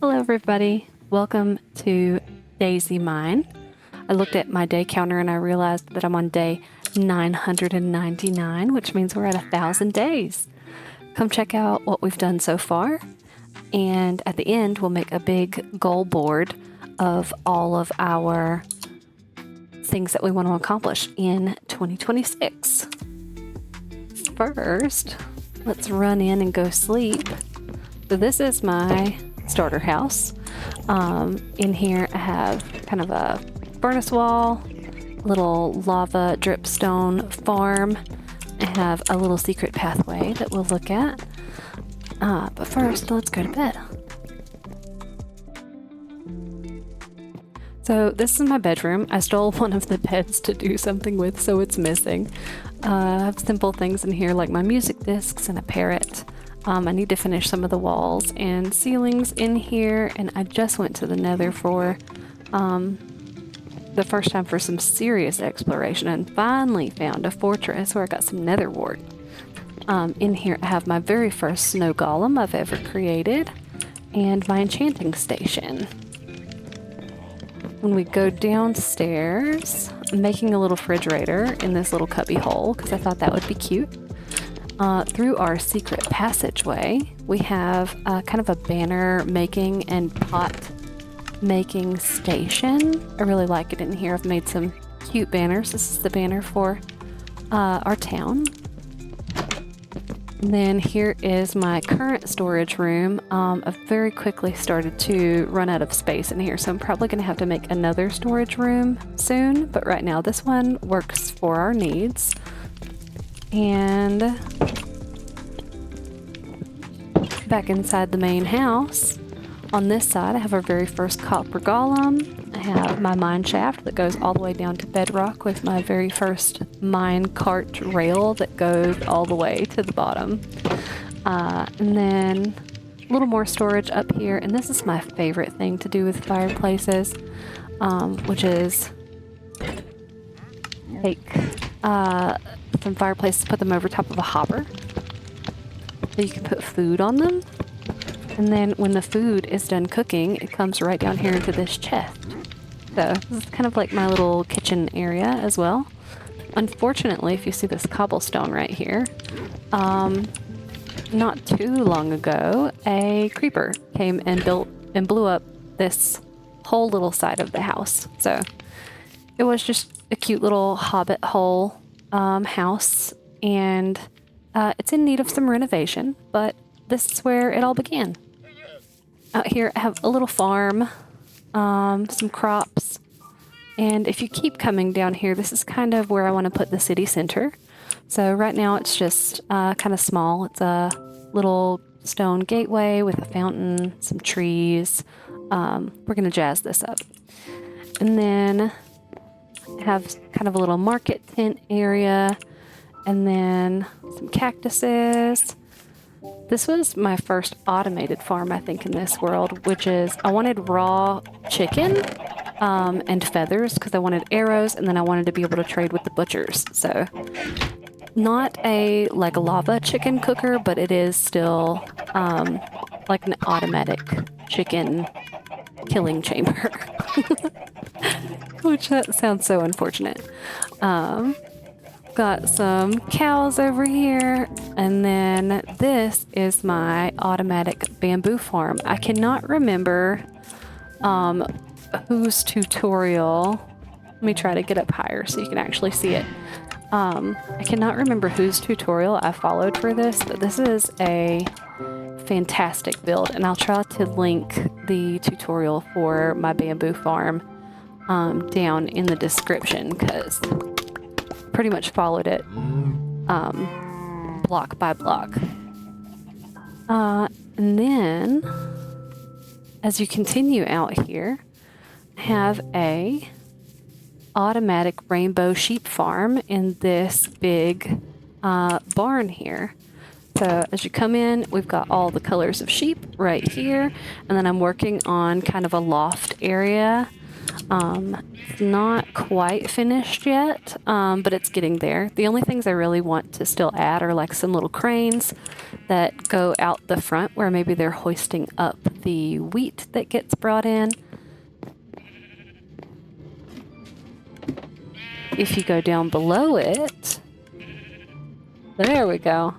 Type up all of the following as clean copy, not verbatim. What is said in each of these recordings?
Hello, everybody. Welcome to Daisy Mine. I looked at my day counter and I realized that I'm on day 999, which means we're at 1,000 days. Come check out what we've done so far. And at the end, we'll make a big goal board of all of our things that we want to accomplish in 2026. First, let's run in and go sleep. So this is my starter house. In here I have kind of a furnace wall, little lava dripstone farm. I have a little secret pathway that we'll look at. But first, let's go to bed. So this is my bedroom. I stole one of the beds to do something with, so it's missing. I have simple things in here like my music discs and a parrot. I need to finish some of the walls and ceilings in here, and I just went to the Nether for the first time for some serious exploration and finally found a fortress where I got some nether wart. In here I have my very first snow golem I've ever created and my enchanting station. When we go downstairs, I'm making a little refrigerator in this little cubby hole because I thought that would be cute. Through our secret passageway, we have kind of a banner making and pot making station. I really like it in here. I've made some cute banners. This is the banner for our town. And then here is my current storage room. I've very quickly started to run out of space in here, so I'm probably going to have to make another storage room soon. But right now, this one works for our needs. And back inside the main house, on this side, I have our very first copper golem. I have my mine shaft that goes all the way down to bedrock with my very first mine cart rail that goes all the way to the bottom. And then a little more storage up here. And this is my favorite thing to do with fireplaces, which is take some fireplaces, put them over top of a hopper so you can put food on them. And then when the food is done cooking, it comes right down here into this chest. So this is kind of like my little kitchen area as well. Unfortunately, if you see this cobblestone right here, not too long ago, a creeper came and blew up this whole little side of the house. So it was just a cute little hobbit hole house, and it's in need of some renovation, but this is where it all began. Out here I have a little farm, some crops, and if you keep coming down here, this is kind of where I want to put the city center. So right now it's just kind of small. It's a little stone gateway with a fountain, some trees. We're going to jazz this up. And then I have kind of a little market tent area, and then some cactuses. This was my first automated farm, I think, in this world, which is I wanted raw chicken and feathers because I wanted arrows, and then I wanted to be able to trade with the butchers. So not like a lava chicken cooker, but it is still like an automatic chicken killing chamber. Which that sounds so unfortunate. Got some cows over here, and then this is my automatic bamboo farm. I cannot remember whose tutorial. Let me try to get up higher so you can actually see it. I cannot remember whose tutorial I followed for this, but this is a fantastic build, and I'll try to link the tutorial for my bamboo farm down in the description because pretty much followed it block by block. And then as you continue out here, I have a automatic rainbow sheep farm in this big barn here. So as you come in, we've got all the colors of sheep right here, and then I'm working on kind of a loft area It's not quite finished yet, but it's getting there. The only things I really want to still add are like some little cranes that go out the front where maybe they're hoisting up the wheat that gets brought in. If you go down below it, there we go.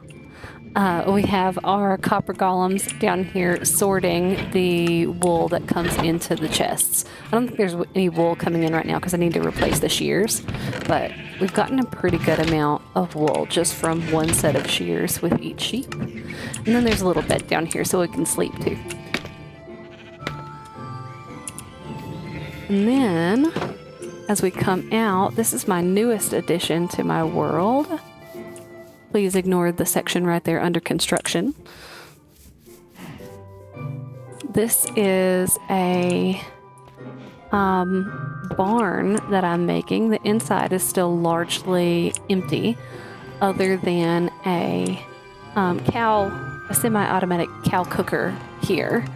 We have our copper golems down here sorting the wool that comes into the chests. I don't think there's any wool coming in right now because I need to replace the shears, but we've gotten a pretty good amount of wool just from one set of shears with each sheep. And then there's a little bed down here so we can sleep too. And then as we come out, this is my newest addition to my world. Please ignore the section right there under construction. This is a barn that I'm making. The inside is still largely empty, other than a semi-automatic cow cooker here.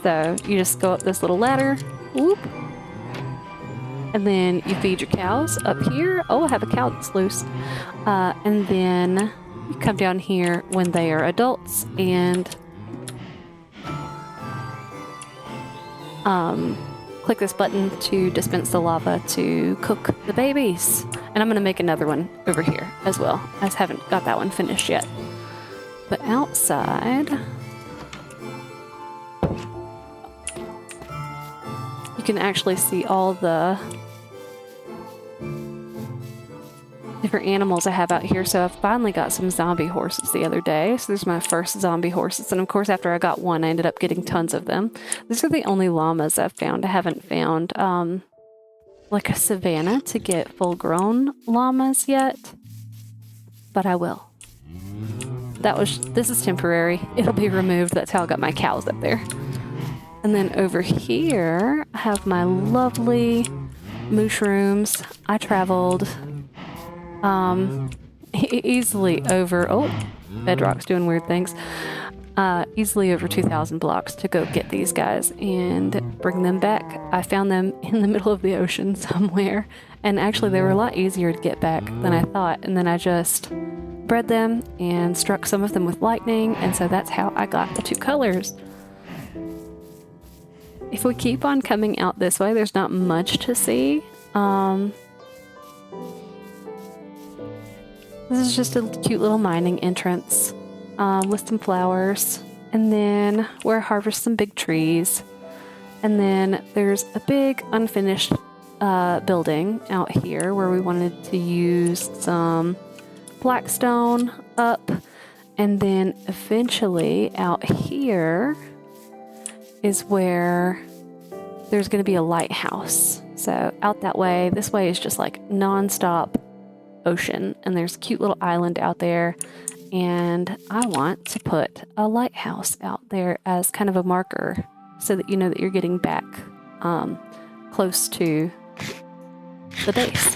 So you just go up this little ladder, whoop, and then you feed your cows up here. Oh, I have a cow that's loose. And then you come down here when they are adults and click this button to dispense the lava to cook the babies. And I'm going to make another one over here as well. I just haven't got that one finished yet. But outside, you can actually see all the different animals I have out here. So I've finally got some zombie horses the other day. So there's my first zombie horses. And of course, after I got one, I ended up getting tons of them. These are the only llamas I've found. I haven't found like a savanna to get full-grown llamas yet, but I will. This is temporary. It'll be removed. That's how I got my cows up there. And then over here, I have my lovely mushrooms. I traveled easily over, oh, Bedrock's doing weird things, easily over 2,000 blocks to go get these guys and bring them back. I found them in the middle of the ocean somewhere, and actually they were a lot easier to get back than I thought, and then I just bred them and struck some of them with lightning, and so that's how I got the two colors. If we keep on coming out this way, there's not much to see. This is just a cute little mining entrance with some flowers. And then where I harvest some big trees. And then there's a big unfinished building out here where we wanted to use some blackstone up. And then eventually out here is where there's going to be a lighthouse. So out that way, this way is just like non-stop ocean, and there's a cute little island out there, and I want to put a lighthouse out there as kind of a marker so that you know that you're getting back close to the base.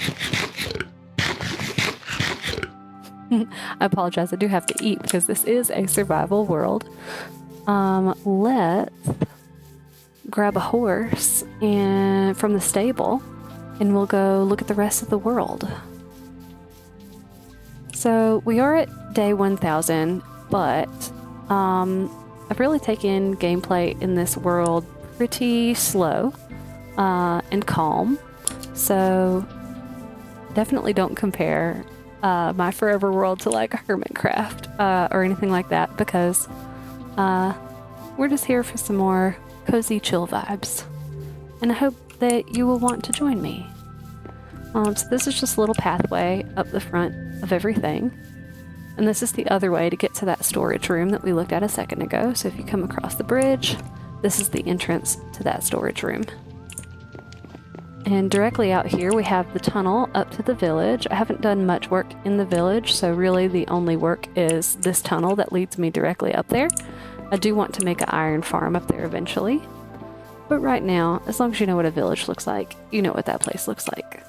I apologize, I do have to eat because this is a survival world. Let's grab a horse and from the stable, and we'll go look at the rest of the world. So we are at day 1000, but I've really taken gameplay in this world pretty slow and calm. So definitely don't compare my Forever World to like Hermitcraft or anything like that, because we're just here for some more cozy chill vibes. And I hope that you will want to join me. So this is just a little pathway up the front of everything. And this is the other way to get to that storage room that we looked at a second ago. So if you come across the bridge, this is the entrance to that storage room. And directly out here we have the tunnel up to the village. I haven't done much work in the village, so really the only work is this tunnel that leads me directly up there. I do want to make an iron farm up there eventually. But right now, as long as you know what a village looks like, you know what that place looks like.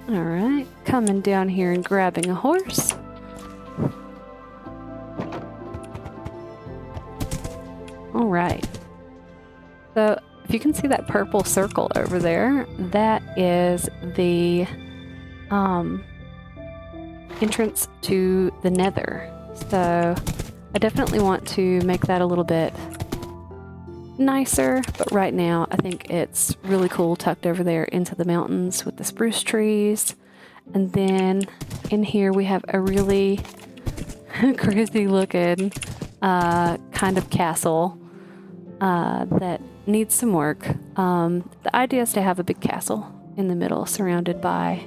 Alright, coming down here and grabbing a horse. All right. So if you can see that purple circle over there, that is the entrance to the Nether. So I definitely want to make that a little bit nicer, but right now I think it's really cool tucked over there into the mountains with the spruce trees. And then in here we have a really crazy looking kind of castle that needs some work. The idea is to have a big castle in the middle surrounded by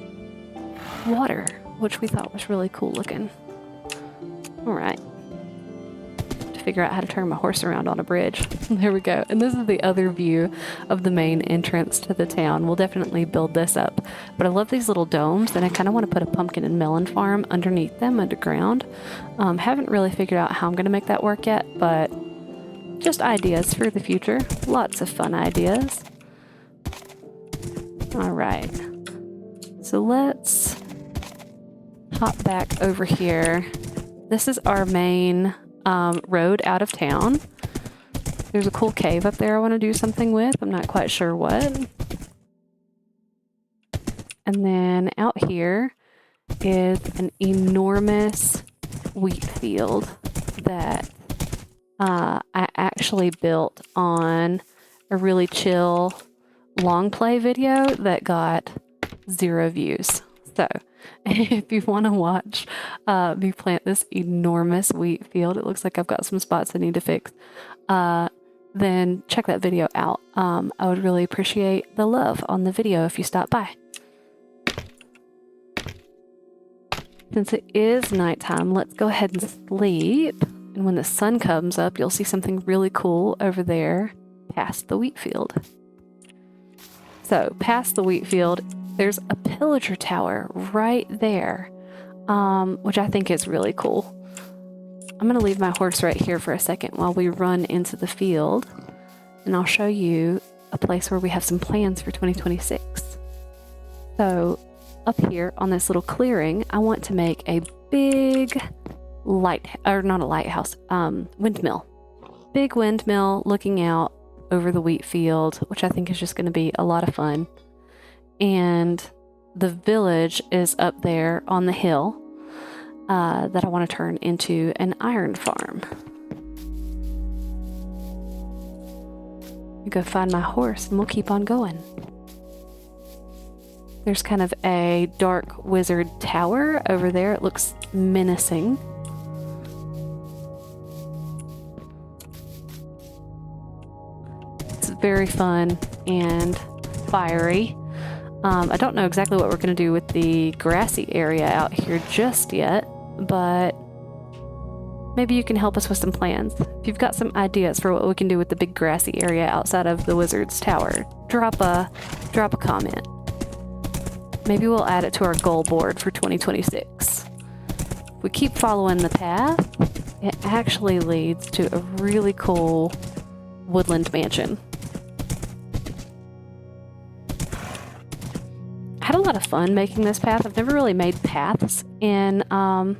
water, which we thought was really cool looking. All right. To figure out how to turn my horse around on a bridge. There we go. And this is the other view of the main entrance to the town. We'll definitely build this up. But I love these little domes, and I kind of want to put a pumpkin and melon farm underneath them underground. Haven't really figured out how I'm going to make that work yet, but just ideas for the future. Lots of fun ideas. All right. So let's hop back over here. This is our main road out of town. There's a cool cave up there I want to do something with. I'm not quite sure what. And then out here is an enormous wheat field that I actually built on a really chill long play video that got 0 views. So if you want to watch me plant this enormous wheat field, it looks like I've got some spots I need to fix, then check that video out. I would really appreciate the love on the video if you stop by. Since it is nighttime, let's go ahead and sleep. And when the sun comes up, you'll see something really cool over there past the wheat field. So past the wheat field, there's a pillager tower right there, which I think is really cool. I'm going to leave my horse right here for a second while we run into the field, and I'll show you a place where we have some plans for 2026. So up here on this little clearing, I want to make a big windmill. Big windmill looking out over the wheat field, which I think is just going to be a lot of fun. And the village is up there on the hill that I want to turn into an iron farm. I go find my horse and we'll keep on going. There's kind of a dark wizard tower over there. It looks menacing. It's very fun and fiery. I don't know exactly what we're going to do with the grassy area out here just yet, but maybe you can help us with some plans. If you've got some ideas for what we can do with the big grassy area outside of the Wizard's Tower, drop a comment. Maybe we'll add it to our goal board for 2026. If we keep following the path, it actually leads to a really cool woodland mansion. I had a lot of fun making this path. I've never really made paths in a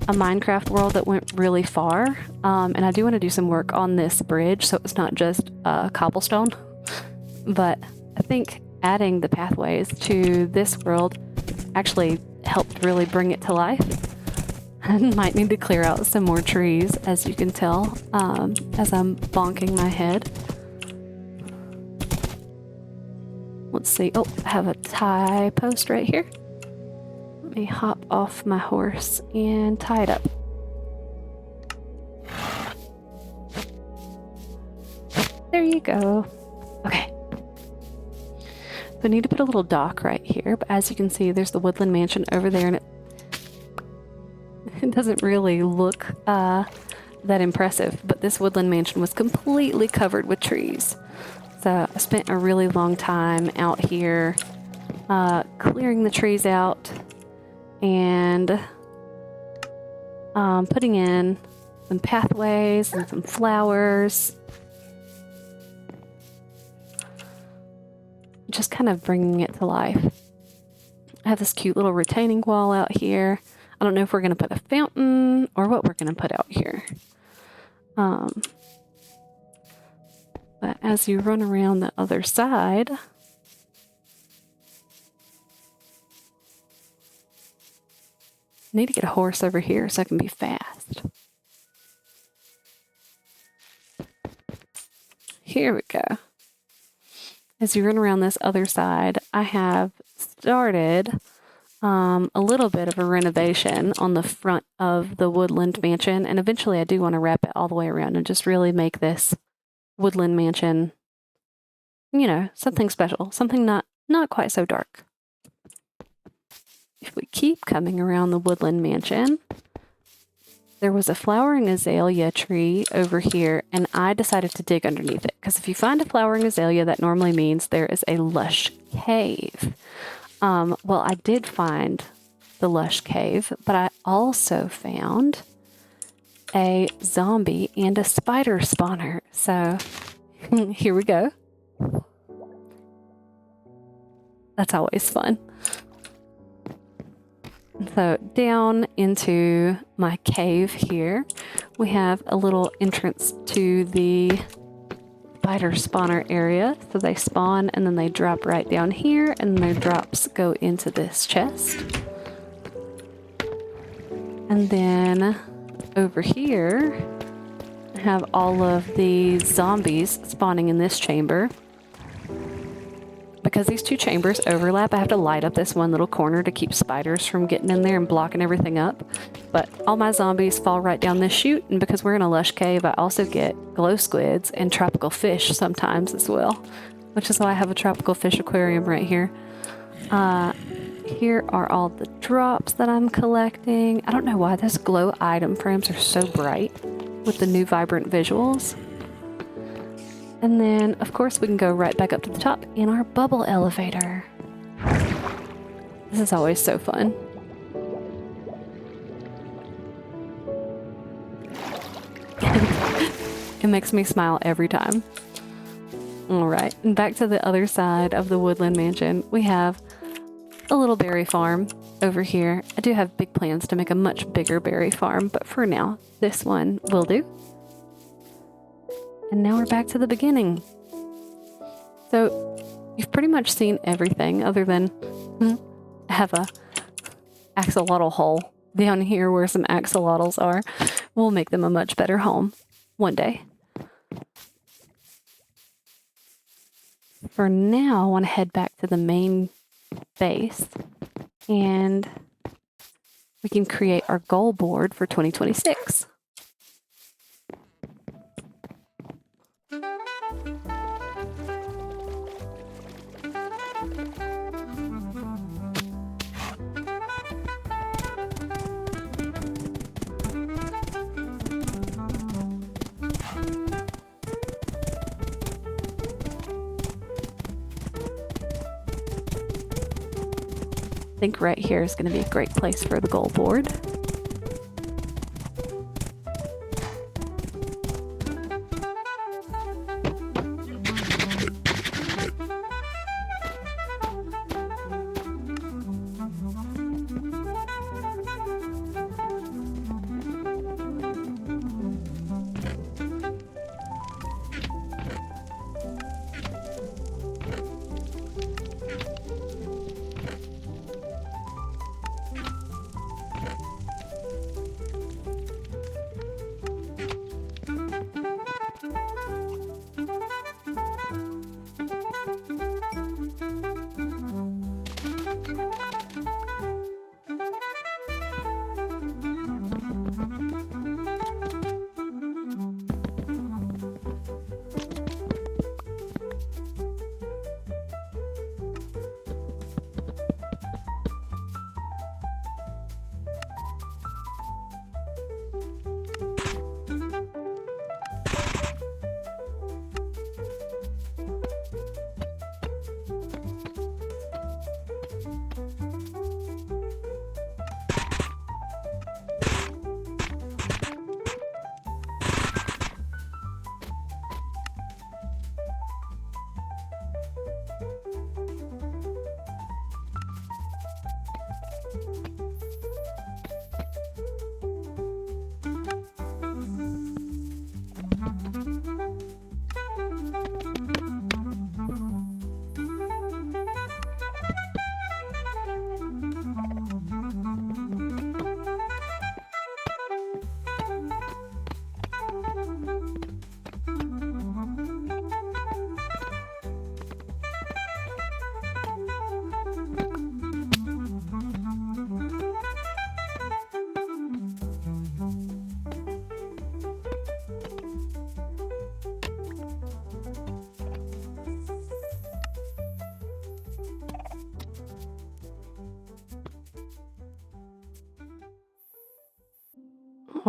Minecraft world that went really far, and I do want to do some work on this bridge so it's not just cobblestone. But I think adding the pathways to this world actually helped really bring it to life. I might need to clear out some more trees, as you can tell, as I'm bonking my head. Let's see. Oh, I have a tie post right here. Let me hop off my horse and tie it up. There you go. Okay. So I need to put a little dock right here, but as you can see, there's the woodland mansion over there, and it doesn't really look that impressive, but this woodland mansion was completely covered with trees. So I spent a really long time out here clearing the trees out and putting in some pathways and some flowers. Just kind of bringing it to life. I have this cute little retaining wall out here. I don't know if we're going to put a fountain or what we're going to put out here. But as you run around the other side, I need to get a horse over here so I can be fast. Here we go. As you run around this other side, I have started a little bit of a renovation on the front of the Woodland Mansion, and eventually I do want to wrap it all the way around and just really make this Woodland Mansion, you know, something special, something not quite so dark. If we keep coming around the Woodland Mansion, there was a flowering azalea tree over here, and I decided to dig underneath it, because if you find a flowering azalea, that normally means there is a lush cave. Well, I did find the lush cave, but I also found a zombie and a spider spawner. So here we go. That's always fun. So down into my cave here, we have a little entrance to the spider spawner area. So they spawn and then they drop right down here, and their drops go into this chest. And then over here, I have all of the zombies spawning in this chamber. Because these two chambers overlap, I have to light up this one little corner to keep spiders from getting in there and blocking everything up. But all my zombies fall right down this chute, and because we're in a lush cave, I also get glow squids and tropical fish sometimes as well, which is why I have a tropical fish aquarium right here. Here are all the drops that I'm collecting. I don't know why those glow item frames are so bright with the new vibrant visuals. And then, of course, we can go right back up to the top in our bubble elevator. This is always so fun. It makes me smile every time. All right, and back to the other side of the Woodland Mansion, we have a little berry farm over here. I do have big plans to make a much bigger berry farm, but for now, this one will do. And now we're back to the beginning. So you've pretty much seen everything other than I have a axolotl hole down here where some axolotls are. We'll make them a much better home one day. For now, I want to head back to the main base, and we can create our goal board for 2026. I think right here is going to be a great place for the goal board.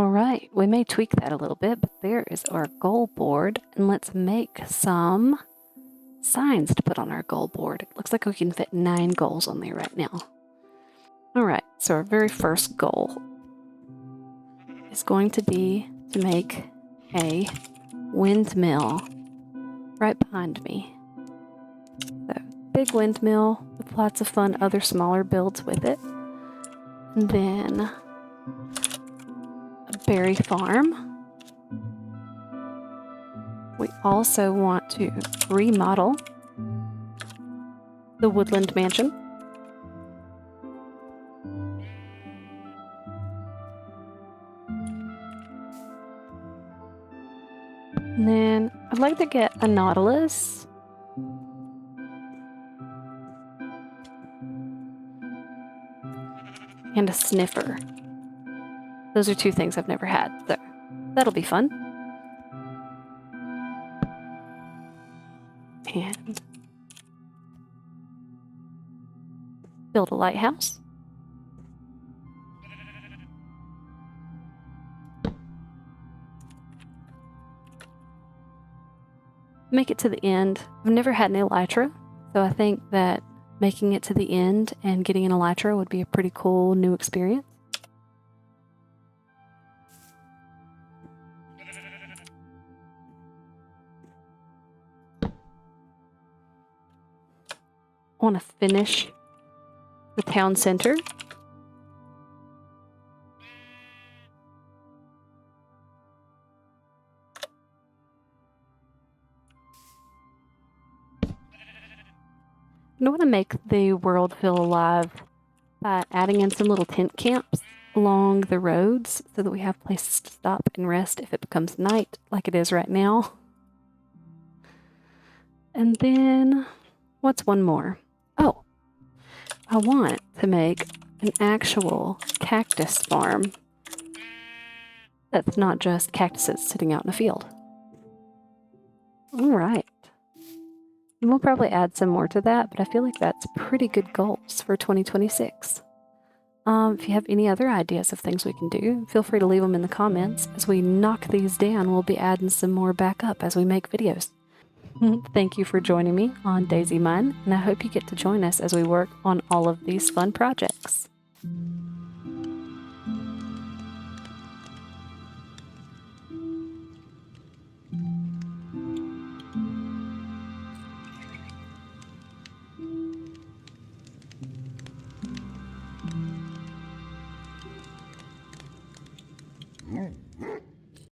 All right, we may tweak that a little bit, but there is our goal board. And let's make some signs to put on our goal board. It looks like we can fit 9 goals on there right now. All right, so our very first goal is going to be to make a windmill right behind me. So, big windmill with lots of fun other smaller builds with it. And then a berry farm. We also want to remodel the woodland mansion. And then I'd like to get a nautilus. And a sniffer. Those are 2 things I've never had, so that'll be fun. And build a lighthouse. Make it to the end. I've never had an elytra, so I think that making it to the end and getting an elytra would be a pretty cool new experience. I want to finish the town center. I want to make the world feel alive by adding in some little tent camps along the roads so that we have places to stop and rest if it becomes night, like it is right now. And then, what's one more? Oh, I want to make an actual cactus farm that's not just cactuses sitting out in a field. All right. And we'll probably add some more to that, but I feel like that's pretty good goals for 2026. If you have any other ideas of things we can do, feel free to leave them in the comments. As we knock these down, we'll be adding some more back up as we make videos. Thank you for joining me on Daisy Mine, and I hope you get to join us as we work on all of these fun projects.